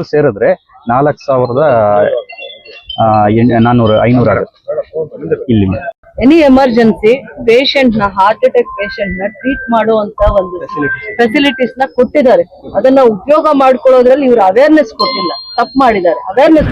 ಒಟ್ಟು ಸೇರಿದ್ರೆ 4,400-500 ಆಗುತ್ತೆ ಇಲ್ಲಿ. ಎನಿ ಎಮರ್ಜೆನ್ಸಿ ಪೇಷಂಟ್ ನ, ಹಾರ್ಟ್ ಅಟ್ಯಾಕ್ ಪೇಷಂಟ್ ನ ಟ್ರೀಟ್ ಮಾಡುವಂತ ಒಂದು ಫೆಸಿಲಿಟೀಸ್ ನ ಕೊಟ್ಟಿದ್ದಾರೆ. ಅದನ್ನ ಉಪಯೋಗ ಮಾಡ್ಕೊಳ್ಳೋದ್ರಲ್ಲಿ ಇವರು ಅವೇರ್ನೆಸ್ ಕೊಟ್ಟಿಲ್ಲ, ತಪ್ಪು ಮಾಡಿದ್ದಾರೆ. ಅವೇರ್ನೆಸ್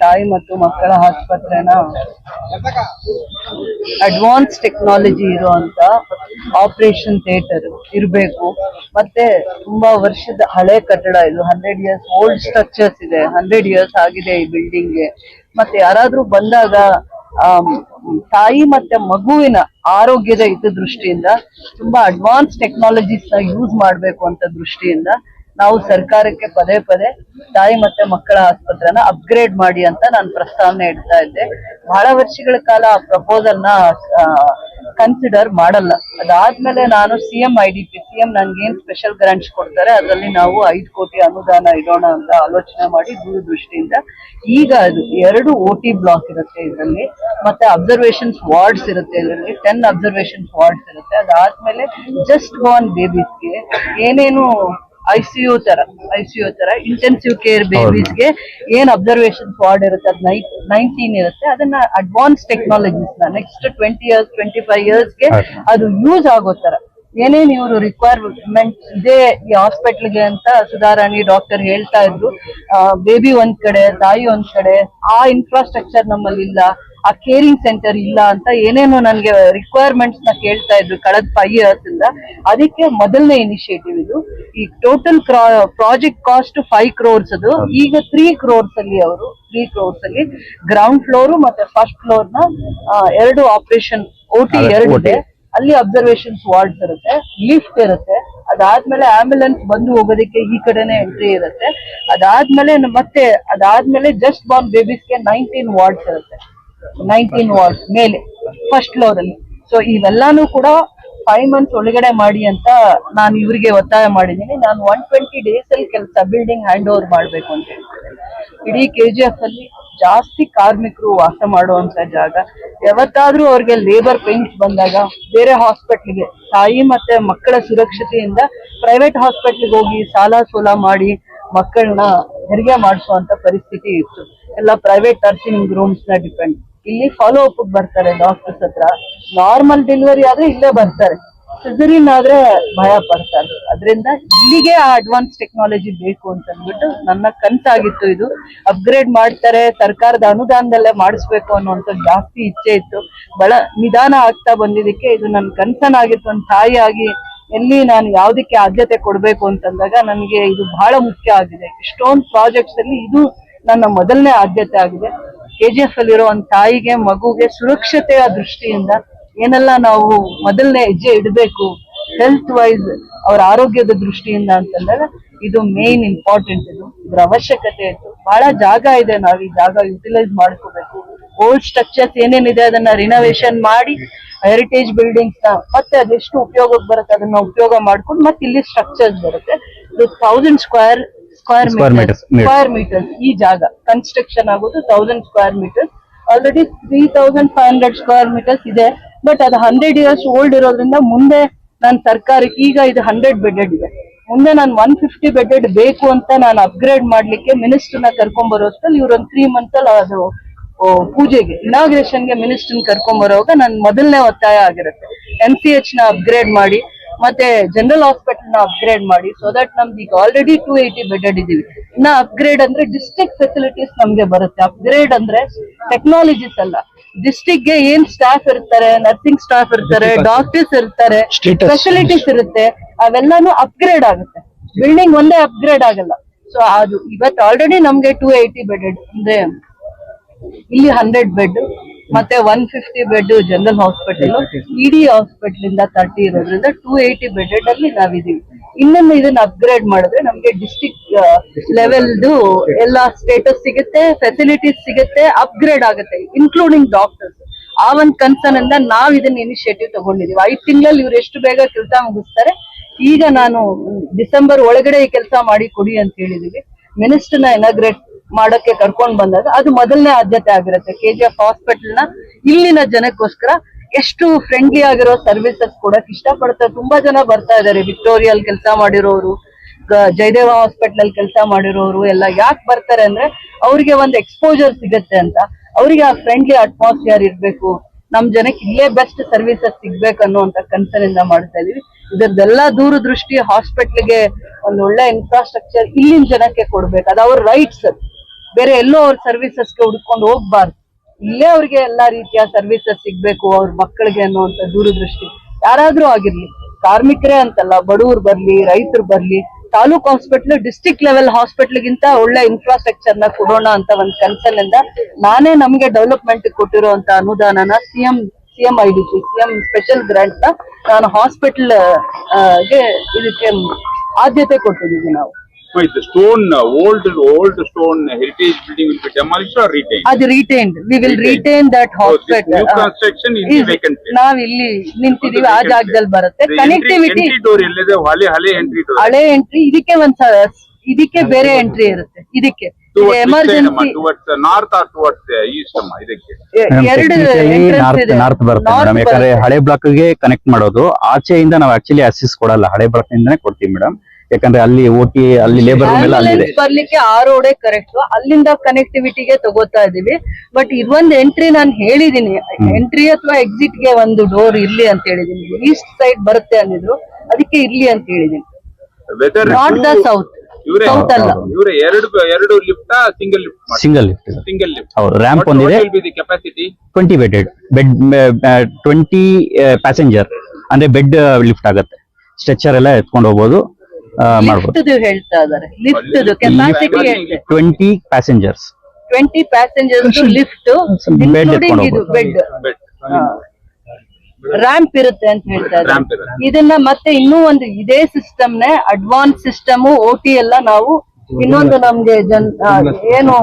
ತಾಯಿ ಮತ್ತು ಮಕ್ಕಳ ಆಸ್ಪತ್ರೆನ ಅಡ್ವಾನ್ಸ್ ಟೆಕ್ನಾಲಜಿ ಇರುವಂತ ಆಪರೇಷನ್ ಥಿಯೇಟರ್ ಇರಬೇಕು. ಮತ್ತೆ ತುಂಬಾ ವರ್ಷದ ಹಳೆ ಕಟ್ಟಡ ಇದು, 100 years ಓಲ್ಡ್ ಸ್ಟ್ರಕ್ಚರ್ಸ್ ಇದೆ. 100 years ಆಗಿದೆ ಈ ಬಿಲ್ಡಿಂಗ್ಗೆ. ಮತ್ತೆ ಯಾರಾದ್ರೂ ಬಂದಾಗ ತಾಯಿ ಮತ್ತೆ ಮಗುವಿನ ಆರೋಗ್ಯದ ದೃಷ್ಟಿಯಿಂದ ತುಂಬಾ ಅಡ್ವಾನ್ಸ್ ಟೆಕ್ನಾಲಜೀಸ್ ನ ಯೂಸ್ ಮಾಡ್ಬೇಕು ಅಂತ ದೃಷ್ಟಿಯಿಂದ ನಾವು ಸರ್ಕಾರಕ್ಕೆ ಪದೇ ಪದೇ ತಾಯಿ ಮತ್ತೆ ಮಕ್ಕಳ ಆಸ್ಪತ್ರೆನ ಅಪ್ಗ್ರೇಡ್ ಮಾಡಿ ಅಂತ ನಾನು ಪ್ರಸ್ತಾವನೆ ಇಡ್ತಾ ಇದ್ದೆ. ಬಹಳ ವರ್ಷಗಳ ಕಾಲ ಆ ಪ್ರಪೋಸಲ್ ನ ಕನ್ಸಿಡರ್ ಮಾಡಲ್ಲ. ಅದಾದ್ಮೇಲೆ ನಾನು ಸಿಎಂ ನನ್ಗೇನ್ ಸ್ಪೆಷಲ್ ಗ್ರಾಂಟ್ಸ್ ಕೊಡ್ತಾರೆ ಅದರಲ್ಲಿ ನಾವು 5 ಕೋಟಿ ಅನುದಾನ ಇಡೋಣ ಅಂತ ಆಲೋಚನೆ ಮಾಡಿ ದೂರದೃಷ್ಟಿಯಿಂದ ಈಗ ಅದು 2 OT ಬ್ಲಾಕ್ ಇರುತ್ತೆ ಇದರಲ್ಲಿ, ಮತ್ತೆ ಅಬ್ಸರ್ವೇಷನ್ಸ್ ವಾರ್ಡ್ಸ್ ಇರುತ್ತೆ ಇದರಲ್ಲಿ, 10 ಅಬ್ಸರ್ವೇಷನ್ಸ್ ವಾರ್ಡ್ಸ್ ಇರುತ್ತೆ. ಅದಾದ್ಮೇಲೆ ಜಸ್ಟ್ ಬಾರ್ನ್ ಬೇಬೀಸ್ಗೆ ಏನೇನು ಐಸಿಯು ತರ ಇಂಟೆನ್ಸಿವ್ ಕೇರ್ ಬೇಬೀಸ್ಗೆ ಏನ್ ಅಬ್ಸರ್ವೇಷನ್ ವಾರ್ಡ್ ಇರುತ್ತೆ ಅದು 19 ಇರುತ್ತೆ. ಅದನ್ನ ಅಡ್ವಾನ್ಸ್ ಟೆಕ್ನಾಲಜೀಸ್ ನ ನೆಕ್ಸ್ಟ್ 20 years 25 yearsಗೆ ಅದು ಯೂಸ್ ಆಗೋ ತರ ಏನೇನ್ ಇವರು ರಿಕ್ವೈರ್ಮೆಂಟ್ ಇದೆ ಈ ಹಾಸ್ಪಿಟ್ಲ್ಗೆ ಅಂತ ಸುಧಾರಾಣಿ ಡಾಕ್ಟರ್ ಹೇಳ್ತಾ ಇದ್ರು. ಬೇಬಿ ಒಂದ್ ಕಡೆ, ತಾಯಿ ಒಂದ್ ಕಡೆ, ಆ ಇನ್ಫ್ರಾಸ್ಟ್ರಕ್ಚರ್ ನಮ್ಮಲ್ಲಿ ಇಲ್ಲ, ಆ ಕೇರಿಂಗ್ ಸೆಂಟರ್ ಇಲ್ಲ ಅಂತ ಏನೇನೋ ನನ್ಗೆ ರಿಕ್ವೈರ್ಮೆಂಟ್ಸ್ ನ ಕೇಳ್ತಾ ಇದ್ರು ಕಳೆದ 5 years ಇಂದ. ಅದಕ್ಕೆ ಮೊದಲನೇ ಇನಿಷಿಯೇಟಿವ್ ಇದು. ಈ ಟೋಟಲ್ ಪ್ರಾಜೆಕ್ಟ್ ಕಾಸ್ಟ್ 5 crores ಅದು ಈಗ 3 crores ಅಲ್ಲಿ ಅವರು 3 crores ಅಲ್ಲಿ ಗ್ರೌಂಡ್ ಫ್ಲೋರ್ ಮತ್ತೆ ಫಸ್ಟ್ ಫ್ಲೋರ್ ನ 2 ಆಪರೇಷನ್ OT 2 ಇದೆ. ಅಲ್ಲಿ ಅಬ್ಸರ್ವೇಷನ್ಸ್ ವಾರ್ಡ್ಸ್ ಇರುತ್ತೆ, ಲಿಫ್ಟ್ ಇರುತ್ತೆ. ಅದಾದ್ಮೇಲೆ ಆಂಬ್ಯುಲೆನ್ಸ್ ಬಂದು ಹೋಗೋದಕ್ಕೆ ಈ ಕಡೆನೆ ಎಂಟ್ರಿ ಇರುತ್ತೆ. ಅದಾದ್ಮೇಲೆ ಜಸ್ಟ್ ಬಾರ್ನ್ ಬೇಬೀಸ್ಗೆ 19 ವಾರ್ಡ್ಸ್ ಇರುತ್ತೆ. 19 ವಾರ್ಡ್ಸ್ ಮೇಲೆ ಫಸ್ಟ್ ಫ್ಲೋರ್ ಅಲ್ಲಿ. ಸೊ ಇವೆಲ್ಲಾನು ಕೂಡ 5 months ಒಳಗಡೆ ಮಾಡಿ ಅಂತ ನಾನು ಇವರಿಗೆ ಒತ್ತಾಯ ಮಾಡಿದ್ದೀನಿ. ನಾನು 120 days ಅಲ್ಲಿ ಬಿಲ್ಡಿಂಗ್ ಹ್ಯಾಂಡ್ ಓವರ್ ಮಾಡ್ಬೇಕು ಅಂತ ಹೇಳ್ತಾರೆ. ಇಡೀ KGF ಅಲ್ಲಿ ಜಾಸ್ತಿ ಕಾರ್ಮಿಕರು ವಾಸ ಮಾಡುವಂತ ಜಾಗ. ಯಾವತ್ತಾದ್ರೂ ಅವ್ರಿಗೆ ಲೇಬರ್ ಪೇನ್ಸ್ ಬಂದಾಗ ಬೇರೆ ಹಾಸ್ಪಿಟ್ಲ್ಗೆ ತಾಯಿ ಮತ್ತೆ ಮಕ್ಕಳ ಸುರಕ್ಷತೆಯಿಂದ ಪ್ರೈವೇಟ್ ಹಾಸ್ಪಿಟ್ಲ್ಗೆ ಹೋಗಿ ಸಾಲ ಸೋಲ ಮಾಡಿ ಮಕ್ಕಳನ್ನ ಹೆರಿಗೆ ಮಾಡಿಸುವಂತ ಪರಿಸ್ಥಿತಿ ಇತ್ತು. ಎಲ್ಲ ಪ್ರೈವೇಟ್ ನರ್ಸಿಂಗ್ ರೂಮ್ಸ್ ನ ಡಿಪೆಂಡ್. ಇಲ್ಲಿ ಫಾಲೋ ಅಪ್ ಬರ್ತಾರೆ ಡಾಕ್ಟರ್ಸ್ ಹತ್ರ. ನಾರ್ಮಲ್ ಡೆಲಿವರಿ ಆದ್ರೆ ಇಲ್ಲೇ ಬರ್ತಾರೆ, ಸಿಸರಿನ್ ಆದ್ರೆ ಭಯ ಪಡ್ತಾರೆ. ಅದರಿಂದ ಇಲ್ಲಿಗೆ ಆ ಅಡ್ವಾನ್ಸ್ ಟೆಕ್ನಾಲಜಿ ಬೇಕು ಅಂತ ಅಂದ್ಬಿಟ್ಟು ನನ್ನ ಕನ್ಸಾಗಿತ್ತು. ಇದು ಅಪ್ಗ್ರೇಡ್ ಮಾಡ್ತಾರೆ, ಸರ್ಕಾರದ ಅನುದಾನದಲ್ಲೇ ಮಾಡಿಸ್ಬೇಕು ಅನ್ನುವಂಥ ಜಾಸ್ತಿ ಇಚ್ಛೆ ಇತ್ತು. ಬಹಳ ನಿಧಾನ ಆಗ್ತಾ ಬಂದಿದ್ದಕ್ಕೆ ಇದು ನನ್ನ ಕನ್ಸನಾಗಿತ್ತು. ಒಂದು ತಾಯಿಯಾಗಿ ಎಲ್ಲಿ ನಾನು ಯಾವ್ದಕ್ಕೆ ಆದ್ಯತೆ ಕೊಡ್ಬೇಕು ಅಂತಂದಾಗ ನನಗೆ ಇದು ಬಹಳ ಮುಖ್ಯ ಆಗಿದೆ. ಇಷ್ಟೊಂದು ಪ್ರಾಜೆಕ್ಟ್ಸ್ ಅಲ್ಲಿ ಇದು ನನ್ನ ಮೊದಲನೇ ಆದ್ಯತೆ ಆಗಿದೆ. KGF ಅಲ್ಲಿರೋ ಒಂದು ತಾಯಿಗೆ ಮಗುಗೆ ಸುರಕ್ಷತೆಯ ದೃಷ್ಟಿಯಿಂದ ಏನೆಲ್ಲ ನಾವು ಮೊದಲನೇ ಹೆಜ್ಜೆ ಇಡಬೇಕು ಹೆಲ್ತ್ ವೈಸ್ ಅವ್ರ ಆರೋಗ್ಯದ ದೃಷ್ಟಿಯಿಂದ ಅಂತಂದಾಗ ಇದು ಮೇನ್ ಇಂಪಾರ್ಟೆಂಟ್. ಇದ್ರ ಅವಶ್ಯಕತೆ ಇತ್ತು. ಬಹಳ ಜಾಗ ಇದೆ, ನಾವ್ ಈ ಜಾಗ ಯುಟಿಲೈಸ್ ಮಾಡ್ಕೋಬೇಕು. ಓಲ್ಡ್ ಸ್ಟ್ರಕ್ಚರ್ಸ್ ಏನೇನಿದೆ ಅದನ್ನ ರಿನೋವೇಷನ್ ಮಾಡಿ ಹೆರಿಟೇಜ್ ಬಿಲ್ಡಿಂಗ್ಸ್ ನ ಮತ್ತೆ ಅದೆಷ್ಟು ಉಪಯೋಗಕ್ಕೆ ಬರುತ್ತೆ ಅದನ್ನ ಉಪಯೋಗ ಮಾಡ್ಕೊಂಡು ಮತ್ತೆ ಇಲ್ಲಿ ಸ್ಟ್ರಕ್ಚರ್ಸ್ ಬರುತ್ತೆ. 1000 ಸ್ಕ್ವೇರ್ ಮೀಟರ್ಸ್ ಈ ಜಾಗ ಕನ್ಸ್ಟ್ರಕ್ಷನ್ ಆಗೋದು 1000 square metres. Already 3500 square metres ಇದೆ. ಬಟ್ ಅದು 100 years ಓಲ್ಡ್ ಇರೋದ್ರಿಂದ ಮುಂದೆ ನನ್ನ ಸರ್ಕಾರಕ್ಕೆ ಈಗ ಇದು 100 bedded ಇದೆ. ಮುಂದೆ ನಾನು 150 ಬೆಡೆಡ್ ಬೇಕು ಅಂತ ನಾನು ಅಪ್ಗ್ರೇಡ್ ಮಾಡ್ಲಿಕ್ಕೆ ಮಿನಿಸ್ಟರ್ನ ಕರ್ಕೊಂಡ್ ಬರೋಷ್ಟಲ್ಲಿ ಇವ್ರ ಒಂದು 3 ಮಂತ್ ಅಲ್ಲಿ ಅದು ಪೂಜೆಗೆ ಇನಾಗ್ರೇಷನ್ಗೆ ಮಿನಿಸ್ಟರ್ನ ಕರ್ಕೊಂಡ್ ಬರೋವಾಗ ನನ್ ಮೊದಲನೇ ಒತ್ತಾಯ ಆಗಿರುತ್ತೆ MCH ನ ಅಪ್ಗ್ರೇಡ್ ಮಾಡಿ ಮತ್ತೆ ಜನರಲ್ ಹಾಸ್ಪಿಟಲ್ ನ ಅಪ್ಗ್ರೇಡ್ ಮಾಡಿ ಸೊ ದಟ್ ನಮ್ದು ಈಗ ಆಲ್ರೆಡಿ 280 ಬೆಡೆಡ್ ಇದೀವಿ. ಇನ್ನ ಅಪ್ಗ್ರೇಡ್ ಅಂದ್ರೆ ಡಿಸ್ಟ್ರಿಕ್ಟ್ ಫೆಸಿಲಿಟೀಸ್ ನಮ್ಗೆ ಬರುತ್ತೆ. ಅಪ್ಗ್ರೇಡ್ ಅಂದ್ರೆ ಟೆಕ್ನಾಲಜೀಸ್ ಅಲ್ಲ, ಡಿಸ್ಟ್ರಿಕ್ಟ್ ಗೆ ಏನ್ ಸ್ಟಾಫ್ ಇರ್ತಾರೆ, ನರ್ಸಿಂಗ್ ಸ್ಟಾಫ್ ಇರ್ತಾರೆ, ಡಾಕ್ಟರ್ಸ್ ಇರ್ತಾರೆ, ಫೆಸಿಲಿಟೀಸ್ ಇರುತ್ತೆ, ಅವೆಲ್ಲಾನು ಅಪ್ಗ್ರೇಡ್ ಆಗುತ್ತೆ. ಬಿಲ್ಡಿಂಗ್ ಒಂದೇ ಅಪ್ಗ್ರೇಡ್ ಆಗಲ್ಲ. ಸೊ ಅದು ಇವತ್ತು ಆಲ್ರೆಡಿ ನಮ್ಗೆ 280 ಬೆಡೆಡ್ ಅಂದ್ರೆ ಇಲ್ಲಿ 100 ಬೆಡ್ ಮತ್ತೆ 150 ಬೆಡ್ ಜನರಲ್ ಹಾಸ್ಪಿಟಲ್, ಇಡೀ ಹಾಸ್ಪಿಟಲ್ ಇಂದ 30 ಇರೋದ್ರಿಂದ 280 ಬೆಡೆಡ್ ಅಲ್ಲಿ ನಾವಿದೀವಿ. ಇನ್ನೊಂದು ಇದನ್ನ ಅಪ್ಗ್ರೇಡ್ ಮಾಡಿದ್ರೆ ನಮ್ಗೆ ಡಿಸ್ಟ್ರಿಕ್ಟ್ ಲೆವೆಲ್ದು ಎಲ್ಲಾ ಸ್ಟೇಟಸ್ ಸಿಗುತ್ತೆ, ಫೆಸಿಲಿಟೀಸ್ ಸಿಗುತ್ತೆ, ಅಪ್ಗ್ರೇಡ್ ಆಗುತ್ತೆ, ಇನ್ಕ್ಲೂಡಿಂಗ್ ಡಾಕ್ಟರ್ಸ್. ಆ ಒಂದ್ ಕನ್ಸರ್ನ್ ಇಂದ ನಾವ್ ಇದನ್ನ ಇನಿಷಿಯೇಟಿವ್ ತಗೊಂಡಿದೀವಿ. 5 ತಿಂಗಳಲ್ಲಿ ಇವ್ರು ಎಷ್ಟು ಬೇಗ ಕೆಲಸ ಮುಗಿಸ್ತಾರೆ. ಈಗ ನಾನು ಡಿಸೆಂಬರ್ ಒಳಗಡೆ ಈ ಕೆಲಸ ಮಾಡಿ ಕೊಡಿ ಅಂತ ಹೇಳಿದೀವಿ. ಮಿನಿಸ್ಟರ್ನ ಇನಾಗ್ರೇಟ್ ಮಾಡಕ್ಕೆ ಕರ್ಕೊಂಡ್ ಬಂದಾಗ ಅದು ಮೊದಲನೇ ಆದ್ಯತೆ ಆಗಿರುತ್ತೆ. KGF ಹಾಸ್ಪಿಟಲ್ ನ ಇಲ್ಲಿನ ಜನಕ್ಕೋಸ್ಕರ ಎಷ್ಟು ಫ್ರೆಂಡ್ಲಿ ಆಗಿರೋ ಸರ್ವಿಸಸ್ ಕೊಡಕ್ ಇಷ್ಟಪಡ್ತಾರೆ. ತುಂಬಾ ಜನ ಬರ್ತಾ ಇದಾರೆ, ವಿಕ್ಟೋರಿಯಲ್ ಕೆಲಸ ಮಾಡಿರೋರು, ಜಯದೇವ ಹಾಸ್ಪಿಟಲ್ ಅಲ್ಲಿ ಕೆಲಸ ಮಾಡಿರೋರು ಎಲ್ಲ ಯಾಕೆ ಬರ್ತಾರೆ ಅಂದ್ರೆ ಅವ್ರಿಗೆ ಒಂದು ಎಕ್ಸ್ಪೋಜರ್ ಸಿಗತ್ತೆ ಅಂತ. ಅವ್ರಿಗೆ ಆ ಫ್ರೆಂಡ್ಲಿ ಅಟ್ಮಾಸ್ಫಿಯರ್ ಇರ್ಬೇಕು, ನಮ್ ಜನಕ್ಕೆ ಇಲ್ಲೇ ಬೆಸ್ಟ್ ಸರ್ವಿಸಸ್ ಸಿಗ್ಬೇಕು ಅನ್ನುವಂತ ಕನ್ಸರ್ನ್ ಇಂದ ಮಾಡ್ತಾ ಇದೀವಿ. ಇದರದೆಲ್ಲ ದೂರದೃಷ್ಟಿ ಹಾಸ್ಪಿಟ್ಲ್ಗೆ ಒಂದು ಒಳ್ಳೆ ಇನ್ಫ್ರಾಸ್ಟ್ರಕ್ಚರ್ ಇಲ್ಲಿನ ಜನಕ್ಕೆ ಕೊಡ್ಬೇಕು. ಅದು ಅವ್ರ ರೈಟ್ಸ್. ಬೇರೆ ಎಲ್ಲೋ ಅವ್ರ ಸರ್ವಿಸಸ್ಗೆ ಹುಡ್ಕೊಂಡು ಹೋಗ್ಬಾರ್ದು. ಇಲ್ಲೇ ಅವ್ರಿಗೆ ಎಲ್ಲಾ ರೀತಿಯ ಸರ್ವಿಸಸ್ ಸಿಗ್ಬೇಕು ಅವ್ರ ಮಕ್ಕಳಿಗೆ ಅನ್ನುವಂತ ದೂರದೃಷ್ಟಿ. ಯಾರಾದ್ರೂ ಆಗಿರ್ಲಿ, ಕಾರ್ಮಿಕರೇ ಅಂತಲ್ಲ, ಬಡವ್ರು ಬರ್ಲಿ, ರೈತರು ಬರ್ಲಿ, taluk hospital district level hospital ಗಿಂತ ಒಳ್ಳೆ ಇನ್ಫ್ರಾಸ್ಟ್ರಕ್ಚರ್ ನ ಕೊಡೋಣ ಅಂತ ಒಂದ್ ಕನ್ಸರ್ನ್ ಇಂದ ನಾನೇ ನಮ್ಗೆ ಡೆವಲಪ್ಮೆಂಟ್ ಕೊಟ್ಟಿರುವಂತ ಅನುದಾನನ CM IDP CM special grant ನ ನಾನು ಹಾಸ್ಪಿಟಲ್ ಗೆ ಇದಕ್ಕೆ ಆದ್ಯತೆ ಕೊಟ್ಟಿದ್ದೀವಿ ನಾವು. The stone, old stone heritage building will be demolished or retained? ಅದು retained. We will retain that hospital. New construction is vacant. ನಾವ್ ಇಲ್ಲಿ ನಿಂತಿದೀವಿ, ಆ ಜಾಗದಲ್ಲಿ ಬರುತ್ತೆ. ಕನೆಕ್ಟಿವಿಟಿ entry door ಎಲ್ಲಿದೆ? ಹಳೆ entry door. ಹಳೆ ಎಂಟ್ರಿ ಇದಕ್ಕೆ ಬೇರೆ ಎಂಟ್ರಿ ಇರುತ್ತೆ. ಇದಕ್ಕೆ emergency towards north or towards east ಇದಕ್ಕೆ ಎರಡು ನಾರ್ತ್ ಬರುತ್ತೆ ಮೇಡಮ್. ಯಾಕಂದ್ರೆ ಹಳೆ ಬ್ಲಾಕ್ ಗೆ ಕನೆಕ್ಟ್ ಮಾಡೋದು ಆಚೆಯಿಂದ ನಾವು ಆಕ್ಚುಲಿ ಅಸಿಸ್ಟ್ ಕೊಡಲ್ಲ, ಹಳೆ ಬ್ಲಾಕ್ ನಿಂದಾನೆ ಕೊಡ್ತೀವಿ ಮೇಡಮ್. ಯಾಕಂದ್ರೆ ಅಲ್ಲಿ ಓಟಿ ಅಲ್ಲಿ ಲೇಬರ್ ರೂಮ್ ಎಲ್ಲ ಅಲ್ಲಿದೆ. ಬರ್ಲಿಕ್ಕೆ ಆ ರೋಡೇ ಕರೆಕ್ಟ್, ಅಲ್ಲಿಂದ ಕನೆಕ್ಟಿವಿಟಿಗೆ ತಗೋತಾ ಇದೀವಿ. ಬಟ್ ಇದೊಂದು ಎಂಟ್ರಿ ನಾನು ಹೇಳಿದೀನಿ, ಎಂಟ್ರಿ ಅಥವಾ ಎಕ್ಸಿಟ್ ಗೆ ಒಂದು ಡೋರ್ ಇರ್ಲಿ ಅಂತ ಹೇಳಿದೀನಿ. ಈಸ್ಟ್ ಸೈಡ್ ಬರುತ್ತೆ ಅಂದಿದ್ರು, ಅದಕ್ಕೆ ಇರ್ಲಿ ಅಂತ ಹೇಳಿದೀನಿ. ನಾಟ್ ದ ಸೌತ್ ಅಲ್ಲ. ಇವರ ಎರಡು ಲಿಫ್ಟ್ ಸಿಂಗಲ್ ಲಿಫ್ಟ್. ಹೌದು, ರ್ಯಾಂಪ್ ಒಂದಿದೆ. ಕೆಪಾಸಿಟಿ 20 ಬೆಡೆಡ್ ಬೆಡ್ 20 ಪ್ಯಾಸೆಂಜರ್ ಅಂದ್ರೆ ಬೆಡ್ ಲಿಫ್ಟ್ ಆಗುತ್ತೆ. ಸ್ಟ್ರೆಚರ್ ಎಲ್ಲ ಎತ್ಕೊಂಡು ಹೋಗ್ಬೋದು, ಲಿಫ್ಟ್ ಹೇಳ್ತಾ ಇದಾರೆ. Lift capacity 20 passengers 20 passengers lift including ಇದು ಬೆಡ್ ರ್ಯಾಂಪ್ ಇರುತ್ತೆ ಅಂತ ಹೇಳ್ತಾ ಇದ್ದಾರೆ. ಇದನ್ನ ಮತ್ತೆ ಇನ್ನೂ ಒಂದು ಇದೇ ಸಿಸ್ಟಮ್ ನೇ ಅಡ್ವಾನ್ಸ್ ಸಿಸ್ಟಮ್ OT ಎಲ್ಲ ನಾವು ಇನ್ನೊಂದು ನಮ್ಗೆ ಏನು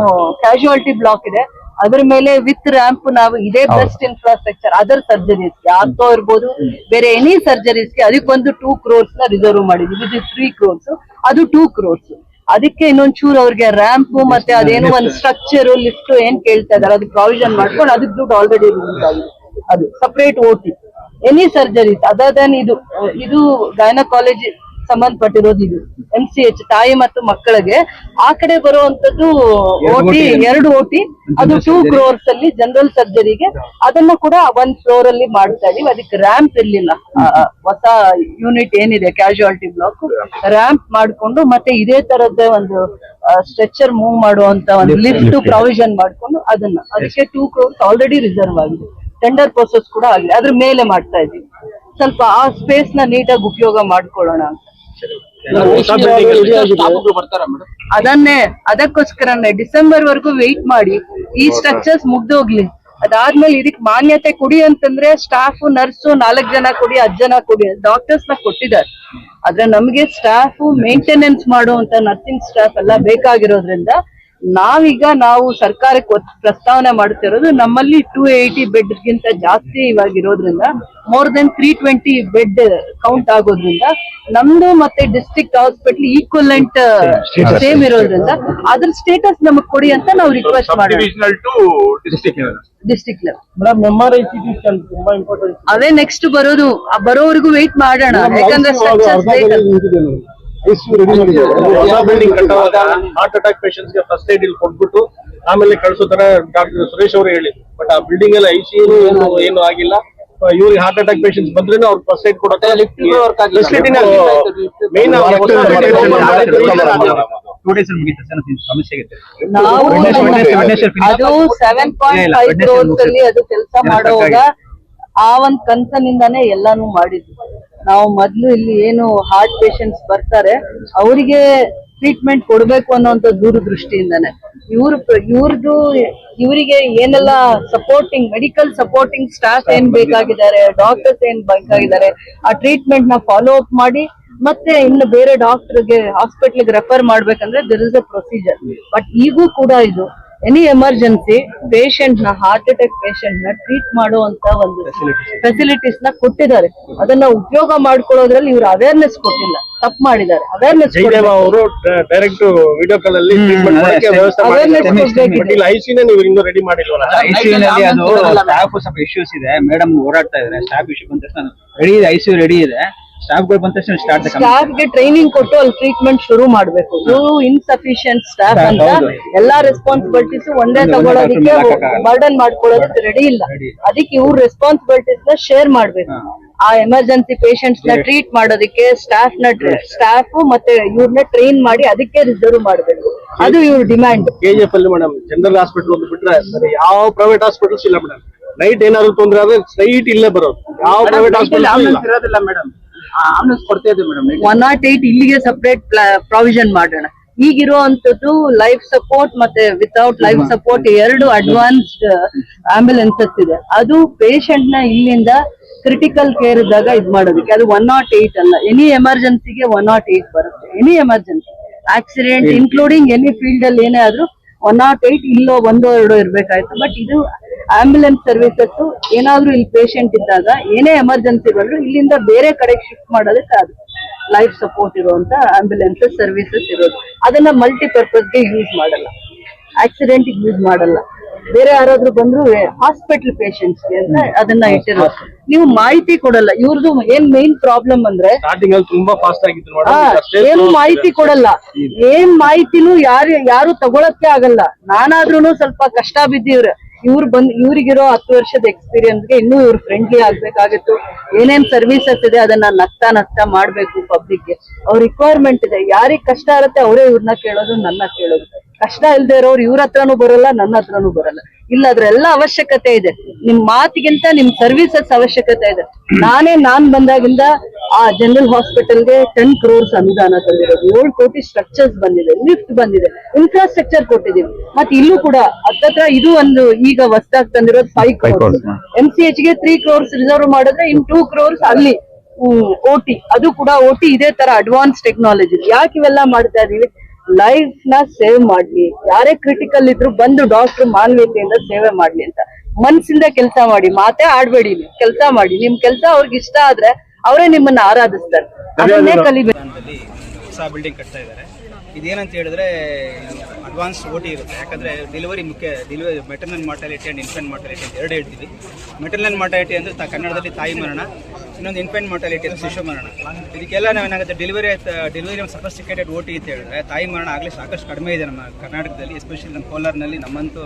ಕ್ಯಾಶುಯಾಲಿಟಿ ಬ್ಲಾಕ್ ಇದೆ ಅದ್ರ ಮೇಲೆ ವಿತ್ ರ್ಯಾಂಪ್ ನಾವು ಇದೇ ಬೆಸ್ಟ್ ಇನ್ಫ್ರಾಸ್ಟ್ರಕ್ಚರ್ ಅದರ್ ಸರ್ಜರೀಸ್ಗೆ ಆರ್ಥೋ ಇರ್ಬೋದು, ಬೇರೆ ಎನಿ ಸರ್ಜರೀಸ್ಗೆ ಅದಕ್ಕೊಂದು 2 crores ನ ರಿಸರ್ವ್ ಮಾಡಿದ್ವಿ. ಇದು 3 crores, ಅದು 2 crores. ಅದಕ್ಕೆ ಇನ್ನೊಂಚೂರು ಅವ್ರಿಗೆ ರ್ಯಾಂಪ್ ಮತ್ತೆ ಅದೇನೋ ಒಂದು ಸ್ಟ್ರಕ್ಚರ್ ಲಿಫ್ಟ್ ಏನ್ ಕೇಳ್ತಾ ಇದಾರೆ ಅದು ಪ್ರಾವಿಷನ್ ಮಾಡ್ಕೊಂಡು ಅದಕ್ಕೆ ದುಡ್ಡು ಆಲ್ರೆಡಿ ರಿಲೀಸ್ ಆಗಿದೆ. ಅದು separate OT any surgeries other than ಇದು ಗೈನಕಾಲಜಿ ಸಂಬಂಧಪಟ್ಟಿರೋದು. ಇದು MCH ತಾಯಿ ಮತ್ತು ಮಕ್ಕಳಿಗೆ ಆ ಕಡೆ ಬರುವಂತದ್ದು OT 2 OT, ಅದು 2 crores ಅಲ್ಲಿ ಜನರಲ್ ಸರ್ಜರಿಗೆ. ಅದನ್ನ ಕೂಡ 1 floor ಅಲ್ಲಿ ಮಾಡ್ತಾ ಇದೀವಿ. ಅದಕ್ಕೆ ರ್ಯಾಂಪ್ ಇರ್ಲಿಲ್ಲ. ಹೊಸ ಯೂನಿಟ್ ಏನಿದೆ ಕ್ಯಾಶುಯಾಲಿಟಿ ಬ್ಲಾಕ್ ರ್ಯಾಂಪ್ ಮಾಡ್ಕೊಂಡು ಮತ್ತೆ ಇದೇ ತರದ್ದೇ ಒಂದು ಸ್ಟ್ರೆಚರ್ ಮೂವ್ ಮಾಡುವಂತ ಒಂದು ಲಿಫ್ಟ್ ಪ್ರಾವಿಷನ್ ಮಾಡ್ಕೊಂಡು ಅದಕ್ಕೆ 2 crores ಆಲ್ರೆಡಿ ರಿಸರ್ವ್ ಆಗಿದೆ. ಟೆಂಡರ್ ಪ್ರೊಸೆಸ್ ಕೂಡ ಆಗಿದೆ. ಅದ್ರ ಮೇಲೆ ಮಾಡ್ತಾ ಇದೀವಿ. ಸ್ವಲ್ಪ ಆ ಸ್ಪೇಸ್ ನ ನೀಟಾಗಿ ಉಪಯೋಗ ಮಾಡ್ಕೊಳ್ಳೋಣ ಅಂತ. ಅದಕ್ಕೋಸ್ಕರನೇ ಡಿಸೆಂಬರ್ ವರ್ಗು ವೆಯ್ಟ್ ಮಾಡಿ ಈ ಸ್ಟ್ರಕ್ಚರ್ಸ್ ಮುಗ್ದೋಗ್ಲಿ. ಅದಾದ್ಮೇಲೆ ಇದಕ್ ಮಾನ್ಯತೆ ಕೊಡಿ ಅಂತಂದ್ರೆ ಸ್ಟಾಫ್ ನರ್ಸು 4 ಜನ ಕೊಡಿ, 10 ಜನ ಕೊಡಿ. ಡಾಕ್ಟರ್ಸ್ ನ ಕೊಟ್ಟಿದ್ದಾರೆ, ಆದ್ರೆ ನಮ್ಗೆ ಸ್ಟಾಫ್ ಮೇಂಟೆನೆನ್ಸ್ ಮಾಡುವಂತ ನರ್ಸಿಂಗ್ ಸ್ಟಾಫ್ ಎಲ್ಲ ಬೇಕಾಗಿರೋದ್ರಿಂದ ನಾವು ಸರ್ಕಾರಕ್ಕೆ ಪ್ರಸ್ತಾವನೆ ಮಾಡ್ತಿರೋದು ನಮ್ಮಲ್ಲಿ 280 ಬೆಡ್ ಗಿಂತ ಜಾಸ್ತಿ ಇವಾಗಿರೋದ್ರಿಂದ ಮೋರ್ ದೆನ್ 320 ಬೆಡ್ ಕೌಂಟ್ ಆಗೋದ್ರಿಂದ ನಮ್ದು ಮತ್ತೆ ಡಿಸ್ಟ್ರಿಕ್ಟ್ ಹಾಸ್ಪಿಟಲ್ ಈಕ್ವಲೆಂಟ್ ಸೇಮ್ ಇರೋದ್ರಿಂದ ಅದ್ರ ಸ್ಟೇಟಸ್ ನಮಗ್ ಕೊಡಿ ಅಂತ ನಾವು ರಿಕ್ವೆಸ್ಟ್ ಮಾಡ್ತೀವಿ. ಡಿಸ್ಟ್ರಿಕ್ಟ್ ಅವೇ ನೆಕ್ಸ್ಟ್ ಬರೋದು, ಬರೋವರೆಗೂ ವೆಯ್ಟ್ ಮಾಡೋಣ. ಯಾಕಂದ್ರೆ ಸ್ಟ್ರಕ್ಚರ್ಸ್ ಹೊಸ ಬಿಲ್ಡಿಂಗ್ ಕಟ್ಟುವಾಗ ಹಾರ್ಟ್ ಅಟ್ಯಾಕ್ ಪೇಷಂಟ್ಸ್ ಗೆ ಫಸ್ಟ್ ಏಡ್ ಇಲ್ಲಿ ಕೊಟ್ಬಿಟ್ಟು ಆಮೇಲೆ ಕಳ್ಸೋ ತರ ಡಾಕ್ಟರ್ ಸುರೇಶ್ ಅವರು ಹೇಳಿ. ಬಟ್ ಆ ಬಿಲ್ಡಿಂಗ್ ಎಲ್ಲ ICU ಏನು ಆಗಿಲ್ಲ. ಇವ್ರಿಗೆ ಹಾರ್ಟ್ ಅಟ್ಯಾಕ್ ಪೇಷಂಟ್ಸ್ ಬಂದ್ರೇನು ಅವ್ರಿಗೆ ಫಸ್ಟ್ ಏಡ್ ಕೊಡೋಕೆ ಮೇನ್ ನಾವು ಅದು 7.5 crores ಅಲ್ಲಿ ಅದು ಕೆಲಸ ಮಾಡುವಾಗ ಆ ಒಂದ್ ಕನ್ಸನಿಂದಾನೇ ಎಲ್ಲಾನು ಮಾಡಿದ್ವಿ. ನಾವು ಮೊದ್ಲು ಇಲ್ಲಿ ಏನು ಹಾರ್ಟ್ ಪೇಷಂಟ್ಸ್ ಬರ್ತಾರೆ ಅವರಿಗೆ ಟ್ರೀಟ್ಮೆಂಟ್ ಕೊಡ್ಬೇಕು ಅನ್ನೋಂಥ ದೂರದೃಷ್ಟಿಯಿಂದಾನೆ ಇವರಿಗೆ ಏನೆಲ್ಲ ಸಪೋರ್ಟಿಂಗ್ ಮೆಡಿಕಲ್ ಸಪೋರ್ಟಿಂಗ್ ಸ್ಟಾಫ್ ಏನ್ ಬೇಕಾಗಿದ್ದಾರೆ, ಡಾಕ್ಟರ್ಸ್ ಏನ್ ಬೇಕಾಗಿದ್ದಾರೆ, ಆ ಟ್ರೀಟ್ಮೆಂಟ್ ನ ಫಾಲೋ ಅಪ್ ಮಾಡಿ ಮತ್ತೆ ಇನ್ನು ಬೇರೆ ಡಾಕ್ಟರ್ಗೆ ಹಾಸ್ಪಿಟ್ಲಿಗೆ ರೆಫರ್ ಮಾಡ್ಬೇಕಂದ್ರೆ there is a procedure. But ಈಗೂ ಕೂಡ ಇದು ಎನಿ ಎಮರ್ಜೆನ್ಸಿ ಪೇಷಂಟ್ ನ ಹಾರ್ಟ್ ಅಟ್ಯಾಕ್ ಪೇಷಂಟ್ ನ ಟ್ರೀಟ್ ಮಾಡುವಂತ ಒಂದು ಫೆಸಿಲಿಟೀಸ್ ನ ಕೊಟ್ಟಿದ್ದಾರೆ. ಅದನ್ನ ಉಪಯೋಗ ಮಾಡ್ಕೊಳ್ಳೋದ್ರಲ್ಲಿ ಇವ್ರು ಅವೇರ್ನೆಸ್ ಕೊಟ್ಟಿಲ್ಲ, ತಪ್ಪು ಮಾಡಿದ್ದಾರೆ. ಅವೇರ್ನೆಸ್ ಅವರು ಡೈರೆಕ್ಟ್ ವಿಡಿಯೋ ಕಾಲ್ ಅಲ್ಲಿ ಟ್ರೀಟ್ಮೆಂಟ್ ಮಾಡಕ್ಕೆ ವ್ಯವಸ್ಥೆ ಮಾಡಿಲ್ಲ. ICU ನೀವು ಇನ್ನೂ ರೆಡಿ ಮಾಡಿಲ್ವಲ್ಲ? ICU ನಲ್ಲಿ ಅದು ಸ್ಟಾಫ್ ಸ್ವಲ್ಪ ಇಶ್ಯೂಸ್ ಇದೆ. ಮೇಡಮ್ ಹೋರಾಡ್ತಾ ಇದ್ದಾರೆ. ಸ್ಟಾಫ್ ಇಶ್ಯೂ ಬಂದ ತಕ್ಷಣ ರೆಡಿ ಇದೆ, ICU ರೆಡಿ ಇದೆ. ಸ್ಟಾಫ್ ಗಳು ಬಂದ ತಕ್ಷಣ ಸ್ಟಾಫ್ ಗೆ ಟ್ರೈನಿಂಗ್ ಕೊಟ್ಟು ಅಲ್ಲಿ ಟ್ರೀಟ್ಮೆಂಟ್ ಶುರು ಮಾಡ್ಬೇಕು. ಇವರು ಇನ್ಸಫಿಶಿಯಂಟ್ ಸ್ಟಾಫ್ ಅಂತ ಎಲ್ಲಾ ರೆಸ್ಪಾನ್ಸಿಬಿಲಿಟೀಸ್ ಒಂದೇ ತಗೊಳ್ಳೋದಕ್ಕೆ ಬರ್ಡನ್ ಮಾಡ್ಕೊಳ್ಳೋದಕ್ಕೆ ರೆಡಿ ಇಲ್ಲ. ಅದಕ್ಕೆ ಇವ್ರ ರೆಸ್ಪಾನ್ಸಿಬಿಲಿಟೀಸ್ ನ ಶೇರ್ ಮಾಡ್ಬೇಕು. ಆ ಎಮರ್ಜೆನ್ಸಿ ಪೇಷಂಟ್ಸ್ ನ ಟ್ರೀಟ್ ಮಾಡೋದಕ್ಕೆ ಸ್ಟಾಫ್ ಮತ್ತೆ ಇವ್ರನ್ನ ಟ್ರೈನ್ ಮಾಡಿ ಅದಕ್ಕೆ ರಿಸರ್ವ್ ಮಾಡ್ಬೇಕು. ಅದು ಇವ್ರ ಡಿಮ್ಯಾಂಡ್. KGF ಅಲ್ಲಿ ಮೇಡಮ್ ಜನರಲ್ ಹಾಸ್ಪಿಟಲ್ ಒಂದು ಬಿಟ್ರೆ ಯಾವ ಪ್ರೈವೇಟ್ ಹಾಸ್ಪಿಟಲ್ಸ್ ಇಲ್ಲ ಮೇಡಮ್. ನೈಟ್ ಏನಾದ್ರು ತೊಂದ್ರೆ ಆದ್ರೆ ಸ್ಟ್ರೈಟ್ ಇಲ್ಲೇ ಬರೋದು. ಯಾವ ಪ್ರೈವೇಟ್ ಹಾಸ್ಪಿಟಲ್ ಇರೋದಿಲ್ಲ ಮೇಡಮ್. ಆಂಬುಲೆನ್ಸ್ ಕೊಡ್ತಾ ಇದೆ ಮೇಡಮ್. 108 ಇಲ್ಲಿಗೆ ಸಪರೇಟ್ ಪ್ರಾವಿಷನ್ ಮಾಡೋಣ. ಈಗಿರುವಂತದ್ದು ಲೈಫ್ ಸಪೋರ್ಟ್ ಮತ್ತೆ ವಿತೌಟ್ ಲೈಫ್ ಸಪೋರ್ಟ್ ಎರಡು ಅಡ್ವಾನ್ಸ್ಡ್ ಆಂಬ್ಯುಲೆನ್ಸಸ್ ಇದೆ. ಅದು ಪೇಷಂಟ್ ನ ಇಲ್ಲಿಂದ ಕ್ರಿಟಿಕಲ್ ಕೇರ್ ಇದ್ದಾಗ ಇದ್ ಮಾಡೋದಕ್ಕೆ ಅದು 108 ಅಲ್ಲ, ಎನಿ ಎಮರ್ಜೆನ್ಸಿಗೆ 108 ಬರುತ್ತೆ. Any emergency accident including any field ಅಲ್ಲಿ ಏನೇ ಆದ್ರೂ 108 ಇಲ್ಲೋ 102 ಇರ್ಬೇಕಾಯ್ತು. ಬಟ್ ಇದು ಆಂಬ್ಯುಲೆನ್ಸ್ ಸರ್ವಿಸಸ್ ಏನಾದ್ರೂ ಇಲ್ಲಿ ಪೇಷಂಟ್ ಇದ್ದಾಗ ಏನೇ ಎಮರ್ಜೆನ್ಸಿ ಬಂದ್ರು ಇಲ್ಲಿಂದ ಬೇರೆ ಕಡೆಗೆ ಶಿಫ್ಟ್ ಮಾಡೋದಕ್ಕೆ ಅದು ಲೈಫ್ ಸಪೋರ್ಟ್ ಇರುವಂತ ಆಂಬ್ಯುಲೆನ್ಸಸ್ ಸರ್ವಿಸಸ್ ಇರೋದು. ಅದನ್ನ ಮಲ್ಟಿಪರ್ಪಸ್ಗೆ ಯೂಸ್ ಮಾಡಲ್ಲ, ಆಕ್ಸಿಡೆಂಟ್ ಯೂಸ್ ಮಾಡಲ್ಲ. ಬೇರೆ ಯಾರಾದ್ರೂ ಬಂದ್ರು ಹಾಸ್ಪಿಟಲ್ ಪೇಷಂಟ್ಸ್ ಅಂತ ಅದನ್ನ ಇಟ್ಟಿರೋದು. ನೀವು ಮಾಹಿತಿ ಕೊಡಲ್ಲ. ಇವ್ರದ್ದು ಏನ್ ಮೇನ್ ಪ್ರಾಬ್ಲಮ್ ಅಂದ್ರೆ ಸ್ಟಾರ್ಟಿಂಗ್ ಅಲ್ಲಿ ತುಂಬಾ ಫಾಸ್ಟ್ ಆಗಿತ್ತು. ಏನು ಮಾಹಿತಿ ಕೊಡಲ್ಲ. ಏನ್ ಮಾಹಿತಿನೂ ಯಾರು ತಗೊಳಕ್ಕೆ ಆಗಲ್ಲ. ನಾನಾದ್ರೂನು ಸ್ವಲ್ಪ ಕಷ್ಟ ಬಿದ್ದಿವ್ರೆ. ಇವ್ರಿಗಿರೋ 10 ವರ್ಷದ ಎಕ್ಸ್ಪೀರಿಯನ್ಸ್ ಗೆ ಇನ್ನೂ ಇವ್ರು ಫ್ರೆಂಡ್ಲಿ ಆಗ್ಬೇಕಾಗಿತ್ತು. ಏನೇನ್ ಸರ್ವಿಸಸ್ ಇದೆ ಅದನ್ನ ನಗ್ತಾ ಮಾಡ್ಬೇಕು ಪಬ್ಲಿಕ್ ಗೆ. ಅವ್ರ ರಿಕ್ವೈರ್ಮೆಂಟ್ ಇದೆ. ಯಾರಿಗ್ ಕಷ್ಟ ಇರುತ್ತೆ ಅವರೇ ಇವ್ರನ್ನ ಕೇಳೋದು, ನನ್ನ ಕೇಳೋದು. ಕಷ್ಟ ಇಲ್ದೇ ಇರೋರು ಇವ್ರ ಹತ್ರನೂ ಬರಲ್ಲ, ನನ್ನ ಹತ್ರನೂ ಬರಲ್ಲ. ಇಲ್ಲ ಅದ್ರೆಲ್ಲ ಅವಶ್ಯಕತೆ ಇದೆ. ನಿಮ್ ಮಾತಿಗಿಂತ ನಿಮ್ ಸರ್ವಿಸಸ್ ಅವಶ್ಯಕತೆ ಇದೆ. ನಾನ್ ಬಂದಾಗಿಂದ ಆ ಜನರಲ್ ಹಾಸ್ಪಿಟಲ್ಗೆ 10 crores ಅನುದಾನ ತಂದಿರೋದು. 7 ಕೋಟಿ ಸ್ಟ್ರಕ್ಚರ್ಸ್ ಬಂದಿದೆ, ಲಿಫ್ಟ್ ಬಂದಿದೆ, ಇನ್ಫ್ರಾಸ್ಟ್ರಕ್ಚರ್ ಕೊಟ್ಟಿದೀವಿ. ಮತ್ತೆ ಇಲ್ಲೂ ಕೂಡ ಹತ್ತತ್ರ ಇದು ಒಂದು ಈಗ ಹೊಸದಾಗಿ ತಂದಿರೋದು 5 crores. MCH ಗೆ 3 crores ರಿಸರ್ವ್ ಮಾಡಿದ್ರೆ ಇನ್ 2 crores ಅಲ್ಲಿ OT. ಅದು ಕೂಡ OT ಇದೇ ತರ ಅಡ್ವಾನ್ಸ್ ಟೆಕ್ನಾಲಜಿ. ಯಾಕೆ ಇವೆಲ್ಲ ಮಾಡ್ತಾ ಇದೀವಿ? ಲೈಫ್ ನ ಸೇವ್ ಮಾಡ್ಲಿ. ಯಾರೇ ಕ್ರಿಟಿಕಲ್ ಇದ್ರು ಬಂದು ಡಾಕ್ಟರ್ ಮಾನವೀಯತೆಯಿಂದ ಸೇವೆ ಮಾಡ್ಲಿ ಅಂತ ಮನ್ಸಿಂದ ಕೆಲಸ ಮಾಡಿ. ಮಾತೇ ಆಡ್ಬೇಡಿ, ಕೆಲಸ ಮಾಡಿ. ನಿಮ್ ಕೆಲಸ ಅವ್ರಿಗೆ ಇಷ್ಟ ಆದ್ರೆ ಅವರೇ ನಿಮ್ಮನ್ನ ಆರಾಧಿಸ್ತಾರೆ. ಅದನ್ನೇ ಕಲಿಬೇಕು. ಹೊಸ ಬಿಲ್ಡಿಂಗ್ ಕಟ್ತಾ ಇದ್ದಾರೆ. ಇದೇನಂತ ಹೇಳಿದ್ರೆ ಅಡ್ವಾನ್ಸ್ OT ಇರುತ್ತೆ. ಯಾಕಂದ್ರೆ delivery maternal mortality and infant mortality ಅಂತ ಎರಡು ಹೇಳ್ತೀವಿ. ಮೆಟರ್ನಲ್ ಮಾರ್ಟಾಲಿಟಿ ಅಂದ್ರೆ ಕನ್ನಡದಲ್ಲಿ ತಾಯಿ ಮರಣ, ಇನ್ನೊಂದು ಇನ್ಫೆಂಟ್ ಮಾರ್ಟಾಲಿಟಿ ಅಂದ್ರೆ ಶಿಶು ಮರಣ. ಇದಕ್ಕೆಲ್ಲ ನಾವೇನಾಗುತ್ತೆ ಡೆಲಿವರಿ ಒಂದು ಸಫಿಸ್ಟಿಕೇಟೆಡ್ OT ಅಂತ ಹೇಳಿದ್ರೆ ತಾಯಿ ಮರಣ ಆಗಲಿ ಸಾಕಷ್ಟು ಕಡಿಮೆ ಇದೆ ನಮ್ಮ ಕರ್ನಾಟಕದಲ್ಲಿ, ಎಸ್ಪೆಷಲಿ ನಮ್ಮ ಕೋಲಾರ್ನಲ್ಲಿ ನಮ್ಮಂತೂ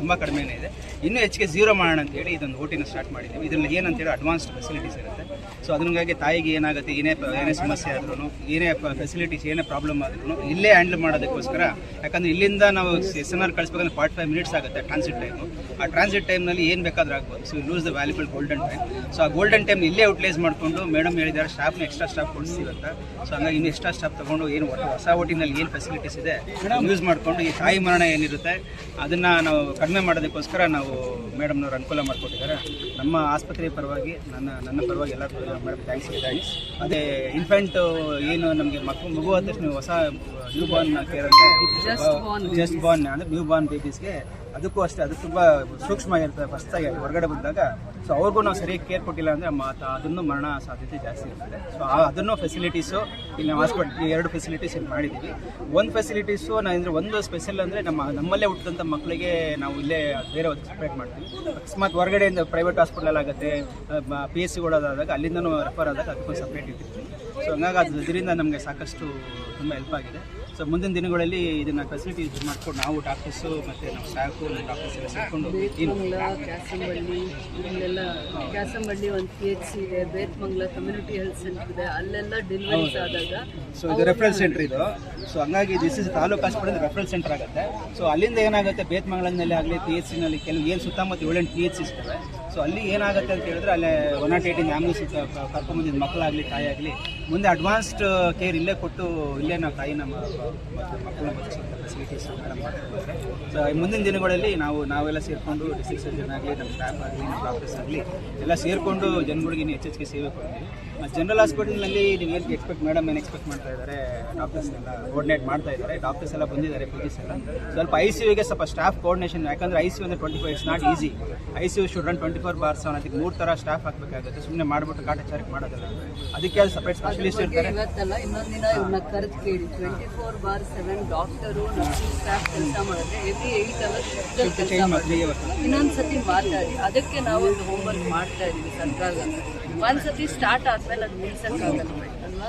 ತುಂಬ ಕಡಿಮೆನೇ ಇದೆ. ಇನ್ನೂ ಹೆಚ್ಚಿಗೆ ಝೀರೋ ಮಾಡೋಣ ಅಂತ ಹೇಳಿ ಇದೊಂದು OTನ ಸ್ಟಾರ್ಟ್ ಮಾಡಿದ್ದೀವಿ. ಇದರಲ್ಲಿ ಏನಂತೇಳಿ ಅಡ್ವಾನ್ಸ್ಡ್ ಫೆಸಿಲಿಟೀಸ್ ಇರುತ್ತೆ. ಸೊ ಅದರಿಂಗಾಗಿ ತಾಯಿಗೆ ಏನಾಗುತ್ತೆ, ಏನೇ ಸಮಸ್ಯೆ ಆದ್ರೂ, ಏನೇ ಫೆಸಿಲಿಟೀಸ್ ಏನೇ ಪ್ರಾಬ್ಲಮ್ ಆದ್ರೂ ಇಲ್ಲೇ ಹ್ಯಾಂಡಲ್ ಮಾಡೋದಕ್ಕೋಸ್ಕರ. ಯಾಕಂದ್ರೆ ಇಲ್ಲಿಂದ ನಾವು SNR ಕಳಿಸ್ಬೇಕಂದ್ರೆ 45 minutes ಆಗುತ್ತೆ ಟ್ರಾನ್ಸಿಟ್ ಟೈಮು. ಆ ಟ್ರಾನ್ಸಿಟ್ ಟೈಮ್ನಲ್ಲಿ ಏನು ಬೇಕಾದ್ರೂ ಆಗ್ಬೋದು. So lose the valuable golden time. So ಆ ಗೋಲ್ಡನ್ ಟೈಮ್ ಇಲ್ಲೇ ಯುಟಿಲೈಸ್ ಮಾಡಿಕೊಂಡು ಮೇಡಮ್ ಹೇಳಿದ್ದಾರೆ ಸ್ಟಾಫ್ನ ಎಕ್ಸ್ಟ್ರಾ ಸ್ಟಾಫ್ ಕೊಡಿಸ್ತೀವಿ ಅಂತ. ಸೊ ಹಂಗಾಗಿ ಇನ್ನು ಎಕ್ಸ್ಟ್ರಾ ಸ್ಟಾಫ್ ತೊಗೊಂಡು ಏನು ಹೊಸ OTನಲ್ಲಿ ಏನು ಫೆಸಿಲಿಟೀಸ್ ಇದೆ ಯೂಸ್ ಮಾಡಿಕೊಂಡು ಈ ತಾಯಿ ಮರಣ ಏನಿರುತ್ತೆ ಅದನ್ನು ನಾವು ಕಡಿಮೆ ಮಾಡೋದಕ್ಕೋಸ್ಕರ ನಾವು ಮೇಡಮ್ನವ್ರು ಅನುಕೂಲ ಮಾಡಿಕೊಟ್ಟಿದ್ದಾರೆ. ನಮ್ಮ ಆಸ್ಪತ್ರೆ ಪರವಾಗಿ ನನ್ನ ಪರವಾಗಿ ಎಲ್ಲ ಮೇಡಮ್ ಥ್ಯಾಂಕ್ಸ್ ಇದೆ. ಅದೇ ಇನ್ಫೆಂಟ್ ಏನು ನಮಗೆ ಮಗು ಆದ ತಕ್ಷಣ ಹೊಸ ನ್ಯೂ ಬಾರ್ನ್ ಕೇರ್ ಅಂದರೆ ಜಸ್ಟ್ ಬಾರ್ನ್ ಅಂದರೆ ನ್ಯೂ ಬಾರ್ನ್ ಬೇಬೀಸ್ಗೆ ಅದಕ್ಕೂ ಅಷ್ಟೇ, ಅದು ತುಂಬಾ ಸೂಕ್ಷ್ಮ ಇರ್ತದೆ ಹೊಸದಾಗಿ ಹೊರಗಡೆ ಬಂದಾಗ. ಸೊ ಅವ್ರಿಗೂ ನಾವು ಸರಿಯಾಗಿ ಕೇರ್ ಕೊಟ್ಟಿಲ್ಲ ಅಂದ್ರೆ ಅದನ್ನು ಮರಣ ಸಾಧ್ಯತೆ ಜಾಸ್ತಿ ಇರ್ತದೆ. ಸೊ ಅದನ್ನು ಫೆಸಿಲಿಟೀಸು ಇಲ್ಲಿ ನಾವು ಹಾಸ್ಪಿಟಲ್ 2 ಫೆಸಿಲಿಟೀಸ್ ಇಲ್ಲಿ ಮಾಡಿದ್ದೀವಿ. ಒಂದು ಫೆಸಿಲಿಟೀಸು ಅಂದರೆ ಒಂದು ಸ್ಪೆಷಲ್ ಅಂದರೆ ನಮ್ಮಲ್ಲೇ ಹುಟ್ಟಿದಂಥ ಮಕ್ಕಳಿಗೆ ನಾವು ಇಲ್ಲೇ ಬೇರೆ ಒಂದು ಸಪ್ರೇಟ್ ಮಾಡ್ತೀವಿ. ಅಕಸ್ಮಾತ್ ಹೊರಗಡೆಯಿಂದ ಪ್ರೈವೇಟ್ ಹಾಸ್ಪಿಟಲ್ ಆಗುತ್ತೆ, PSCಗಳಾದಾಗ ಅಲ್ಲಿಂದನೂ ರೆಫರ್ ಆದಾಗ ಅದಕ್ಕೊಂದು ಸಪ್ರೇಟ್ ಇಟ್ಟಿರ್ತೀವಿ. ಸೊ ಹಂಗಾಗಿ ಅದರಿಂದ ನಮಗೆ ಸಾಕಷ್ಟು ತುಂಬ ಹೆಲ್ಪ್ ಆಗಿದೆ. ಸೊ ಮುಂದಿನ ದಿನಗಳಲ್ಲಿ ಇದನ್ನ ಫೆಸಿಲಿಟಿ ಯೂಸ್ ಮಾಡ್ಕೊಂಡು ನಾವು ಡಾಕ್ಟರ್ಸು ಮತ್ತು ನಮ್ಮ ಸ್ಟಾಫು ಡಾಕ್ಟರ್ಸ್ ಎಲ್ಲ ಸೇರಿಕೊಂಡು ಕ್ಯಾಸಂಬಳ್ಳಿ ಒಂದು PHC ಇದೆ, ಬೇತ್ಮಂಗ್ಲ ಕಮ್ಯುನಿಟಿ ಹೆಲ್ತ್ ಸೆಂಟರ್ ಇದೆ, ಅಲ್ಲೆಲ್ಲ ಡೆಲಿವರೀಸ್ ಆದಾಗ. ಸೊ ಇದು ರೆಫರಲ್ ಸೆಂಟರ್ ಇದು. ಸೊ ಹಂಗಾಗಿ this is taluk hospital referral centre ಆಗುತ್ತೆ. ಸೊ ಅಲ್ಲಿಂದ ಏನಾಗುತ್ತೆ, ಬೇತ್ಮಂಗ್ಲನಲ್ಲಿ ಆಗಲಿ PHCನಲ್ಲಿ ಕೆಲವು ಏನು ಸುತ್ತಮುತ್ತ 7-8 PHCs ಇರ್ತವೆ. ಸೊ ಅಲ್ಲಿ ಏನಾಗುತ್ತೆ ಅಂತ ಹೇಳಿದ್ರೆ ಅಲ್ಲೇ 108 ಆ್ಯಂಬುಲೆನ್ಸ್ ಕರ್ಕೊಂಬಂದಿದ್ದು ಮಕ್ಕಳಾಗಲಿ ತಾಯಿಯಾಗಲಿ ಮುಂದೆ ಅಡ್ವಾನ್ಸ್ಡ್ ಕೇರ್ ಇಲ್ಲೇ ಕೊಟ್ಟು ಇಲ್ಲೇ ನಾವು ತಾಯಿ ನಮ್ಮ ಮಕ್ಕಳನ್ನ ಬದುಕಿಸುವಂಥ ಫೆಸಿಲಿಟೀಸ್ ಮಾಡ್ತಿದ್ದಾರೆ. ಸೊ ಮುಂದಿನ ದಿನಗಳಲ್ಲಿ ನಾವೆಲ್ಲ ಸೇರಿಕೊಂಡು ಡಿಸ್ಟ್ರಿಕ್ಟ್ ಸರ್ಜನ್ ಆಗಲಿ ನಮ್ಮ ಸ್ಟಾಫ್ ಆಗಲಿ ನಮ್ಮ ಡಾಕ್ಟರ್ಸ್ ಆಗಲಿ ಎಲ್ಲ ಸೇರಿಕೊಂಡು ಜನಗಳಿಗೆ ಹೆಚ್ಚೆಚ್ಚಿಗೆ ಸೇವೆ ಕೊಡ್ತೀವಿ. ಜನರಲ್ ಹಾಸ್ಪಿಟಲ್ನಲ್ಲಿ ನೀವು ಏನು ಎಕ್ಸ್ಪೆಕ್ಟ್ ಮೇಡಮ್ ಏನು ಎಕ್ಸ್ಪೆಕ್ಟ್ ಮಾಡ್ತಾ ಇದ್ದಾರೆ, ಡಾಕ್ಟರ್ಸ್ ಎಲ್ಲ ಕೋಆರ್ಡಿನೇಟ್ ಮಾಡ್ತಾ ಇದ್ದಾರೆ, ಡಾಕ್ಟರ್ಸ್ ಎಲ್ಲ ಬಂದಿದ್ದಾರೆ, ಪೊಲೀಸ್ ಎಲ್ಲ. ಸ್ವಲ್ಪ ICUಗೆ ಸ್ವಲ್ಪ ಸ್ಟಾಫ್ ಕೋಆರ್ಡಿನೇಷನ್, ಯಾಕಂದರೆ ICU ಅಂದರೆ 24 it's not easy. ICU should run 24/7. ಅದಕ್ಕೆ 3 ಥರ ಸ್ಟಾಫ್ ಹಾಕಬೇಕಾಗುತ್ತೆ. ಸುಮ್ಮನೆ ಮಾಡಿಬಿಟ್ಟು ಕಾಟಾಚಾರಕ್ಕೆ ಮಾಡೋದಿಲ್ಲ. ಅದಕ್ಕೆ ಅದು ಸಪ್ರೇಟ್ ಸ್ಪೆಷಲಿಸ್ಟ್ ಇರ್ತಾರೆ. ಇವತ್ತಲ್ಲ ಇನ್ನೊಂದಿನ ಇವ್ರನ್ನ ಕರೆದು ಕೇಳಿ 24/7 ಡಾಕ್ಟರು ನರ್ಸಿಂಗ್ ಸ್ಟಾಫ್ ಕೆಲಸ ಮಾಡಿದ್ರೆ ಎವ್ರಿ 8 ಅವರ್ಸ್ ಕೆಲಸ ಮಾಡ್ತೀವಿ. ಇನ್ನೊಂದ್ಸತಿ ಮಾತಾಡಿ ಅದಕ್ಕೆ ನಾವು ಒಂದು ಹೋಮ್ವರ್ಕ್ ಮಾಡ್ತಾ ಇದೀವಿ ಸರ್ಕಾರದಿಂದ. ಒಂದ್ಸತಿ ಸ್ಟಾರ್ಟ್ ಆದ್ಮೇಲೆ ಅದು ನಿಲ್ಸಕ್ಕಾಗಲ್ಲ ಅಲ್ವಾ?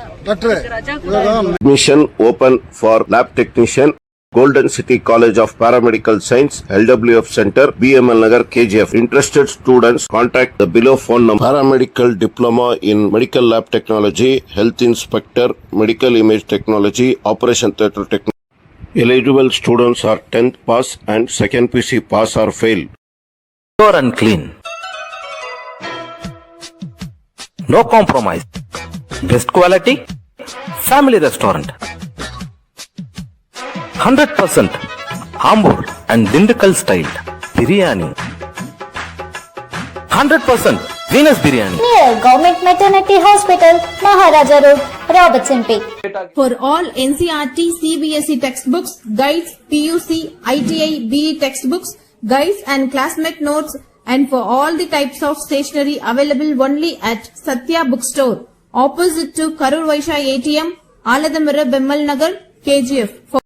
Admission open for lab technician, Golden City College of Paramedical Science, LWF Center, BML Nagar, KGF. Interested students contact the below phone number. Paramedical Diploma in Medical Lab Technology, Health Inspector, Medical Image Technology, Operation Theatre Technology. Eligible students are 10th pass and 2nd PC pass or fail. Pure and clean. No compromise. Best quality. Family restaurant. 100% Ambur and Dindigul style biryani. 100% Venus biryani. Near Government Maternity Hospital, Maharaja Road, Robertson Peak. For all NCERT, CBSE textbooks, guides, PUC, ITI, BE textbooks, guides and classmate notes, and for all the types of stationery available only at Satya Bookstore, opposite to Karur Vaishya ATM, Aladamira, Bemmal Nagar, KGF.